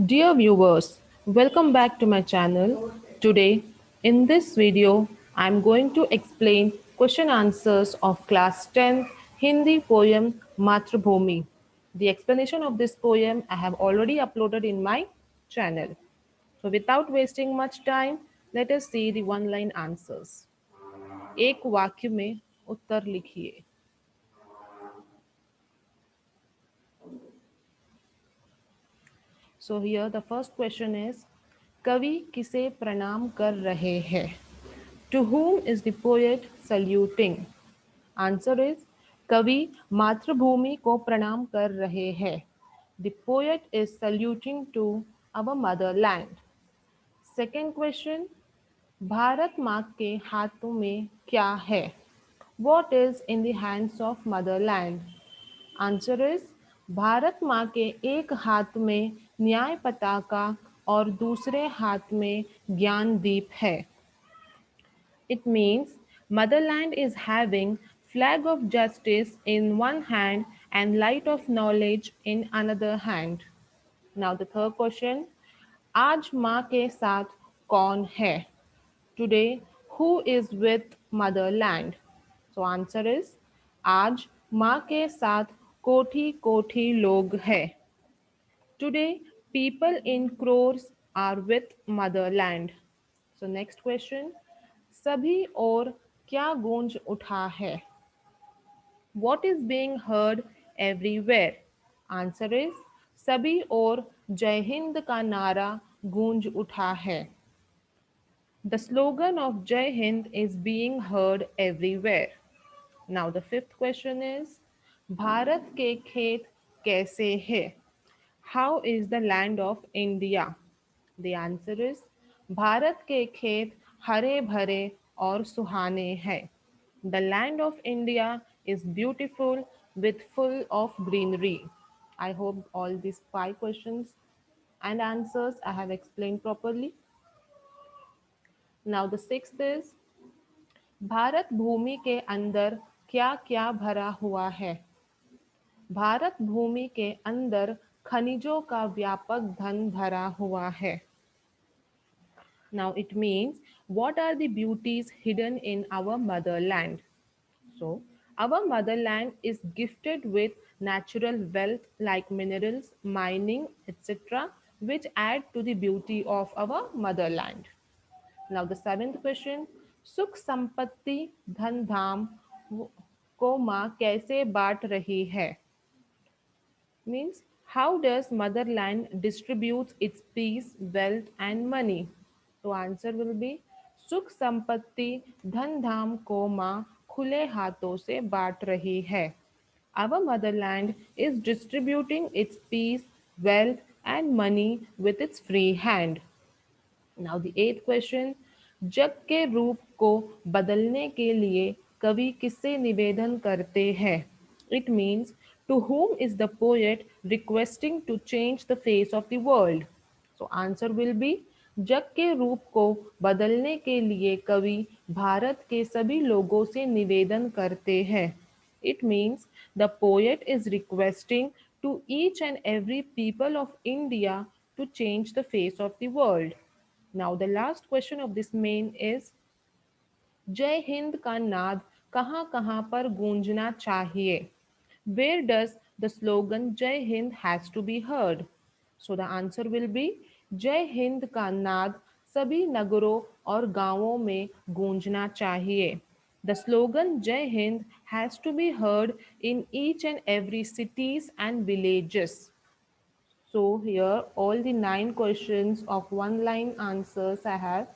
Dear viewers, welcome back to my channel. Today, in this video, I am going to explain question answers of class 10 Hindi poem Matrabhumi. The explanation of this poem I have already uploaded in my channel. So without wasting much time, let us see the one line answers. एक वाक्य में उत्तर लिखिए. So here the first question is कवि किसे प्रणाम कर रहे हैं? To whom is the poet saluting? Answer is कवि मातृभूमि को प्रणाम कर रहे हैं. The poet is saluting to our motherland. Second question Bharat माँ के हाथों में क्या है? What is in the hands of motherland? Answer is Bharat माँ के एक हाथ में न्याय पताका और दूसरे हाथ में ज्ञान दीप है. It means motherland is having flag of justice in one hand and light of knowledge in another hand. Now the third question, आज माँ के साथ कौन है? Today, who is with motherland? So answer is आज माँ के साथ कोठी कोठी लोग है. Today, people in crores are with motherland. So next question, सभी और क्या गूंज उठा है? What is being heard everywhere? Answer is सभी और जय हिंद का नारा गूंज उठा है. The slogan of Jai Hind is being heard everywhere. Now the fifth question is Bharat के खेत कैसे है? How is the land of India? The answer is Bharat के खेत हरे भरे और सुहाने हैं. The land of India is beautiful with full of greenery. I hope all these 5 questions and answers I have explained properly. Now the sixth is Bharat भूमि के अंदर क्या क्या भरा हुआ है? भारत भूमि के अंदर खनिजों का व्यापक धन भरा हुआ है. Now it means what are the beauties hidden in our motherland? So our motherland is gifted with natural wealth like minerals, mining, etc., which add to the beauty of our motherland. Now the seventh question, सुख संपत्ति धन धाम को माँ कैसे बांट रही है? Means how does motherland distributes its peace, wealth and money? So answer will be सुख संपत्ति धन धाम को माँ खुले हाथों से बांट रही है. Our motherland is distributing its peace, wealth and money with its free hand. Now the eighth question, जग के रूप को बदलने के लिए कवि किससे निवेदन करते हैं? It means to whom is the poet requesting to change the face of the world? So answer will be जग के रूप को बदलने के लिए कवि भारत के सभी लोगों से निवेदन करते हैं. It means the poet is requesting to each and every people of India to change the face of the world. Now the last question of this main is जय हिंद का नाद कहाँ कहाँ पर गूंजना चाहिए? Where does the slogan जय Hind has to be heard? So the answer will be जय हिंद का नाद सभी नगरों और गांवों में गूंजना चाहिए. The slogan जय Hind has to be heard in each and every cities and villages. So here all the 9 questions of one line answers I have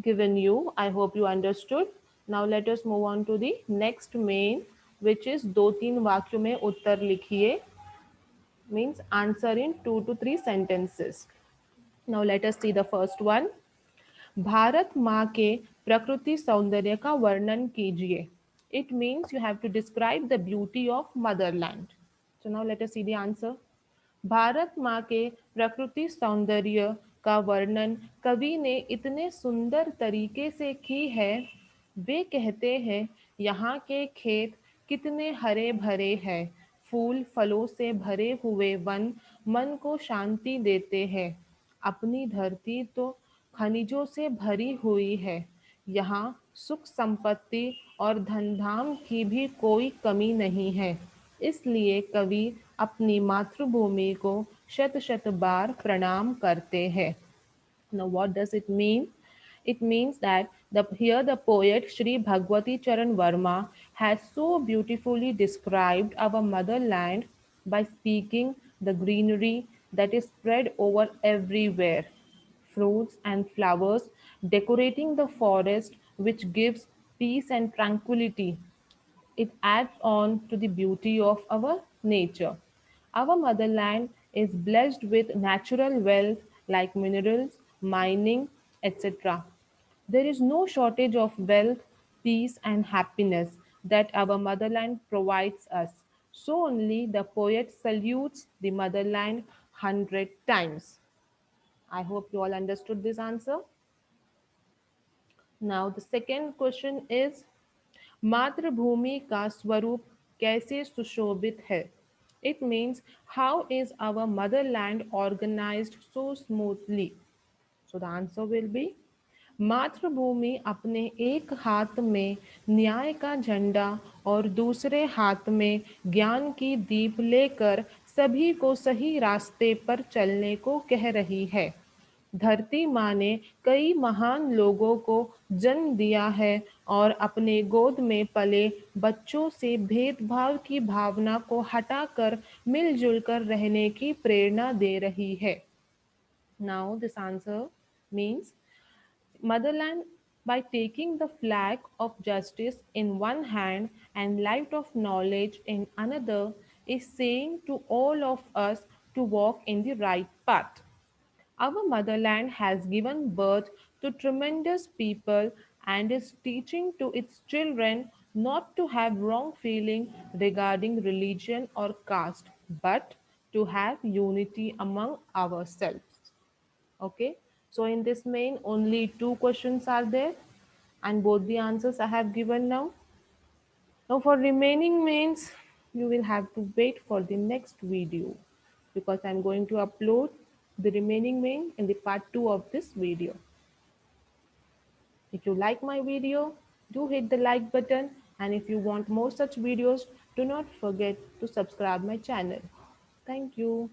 given you. I hope you understood. Now let us move on to the next main, which is दो तीन वाक्यों में उत्तर लिखिए, means answer in 2 to 3 sentences. Now let us see the first one. Bharat माँ के प्रकृति सौंदर्य का वर्णन कीजिए. It means you have to describe the beauty of motherland. So now let us see the answer. Bharat माँ के प्रकृति सौंदर्य का वर्णन कवि ने इतने सुंदर तरीके से की है. वे कहते हैं यहाँ के खेत कितने हरे भरे हैं, फूल फलों से भरे हुए वन मन को शांति देते हैं। अपनी धरती तो खनिजों से भरी हुई है। यहाँ सुख संपत्ति और धन धाम की भी कोई कमी नहीं है। इसलिए कवि अपनी मातृभूमि को शत शत बार प्रणाम करते हैं। Now, what does it mean? It means that here the poet Sri Bhagwati Charan Verma has so beautifully described our motherland by speaking the greenery that is spread over everywhere, fruits and flowers decorating the forest, which gives peace and tranquility. It adds on to the beauty of our nature. Our motherland is blessed with natural wealth like minerals, mining, etc. There is no shortage of wealth, peace, and happiness that our motherland provides us. So only the poet salutes the motherland 100 times. I hope you all understood this answer. Now, the second question is मातृभूमि का स्वरूप कैसे सुशोभित है? It means how is our motherland organized so smoothly? So the answer will be मातृभूमि अपने एक हाथ में न्याय का झंडा और दूसरे हाथ में ज्ञान की दीप लेकर सभी को सही रास्ते पर चलने को कह रही है। धरती माँ ने कई महान लोगों को जन्म दिया है और अपने गोद में पले बच्चों से भेदभाव की भावना को हटाकर मिलजुल कर रहने की प्रेरणा दे रही है। Now this answer means motherland by taking the flag of justice in one hand and light of knowledge in another is saying to all of us to walk in the right path. Our motherland has given birth to tremendous people and is teaching to its children not to have wrong feeling regarding religion or caste, but to have unity among ourselves. Okay, so in this main, only two questions are there, and both the answers I have given now. Now, for remaining mains, you will have to wait for the next video because I'm going to upload the remaining main in the part 2 of this video. If you like my video, do hit the like button, and if you want more such videos, do not forget to subscribe my channel. Thank you.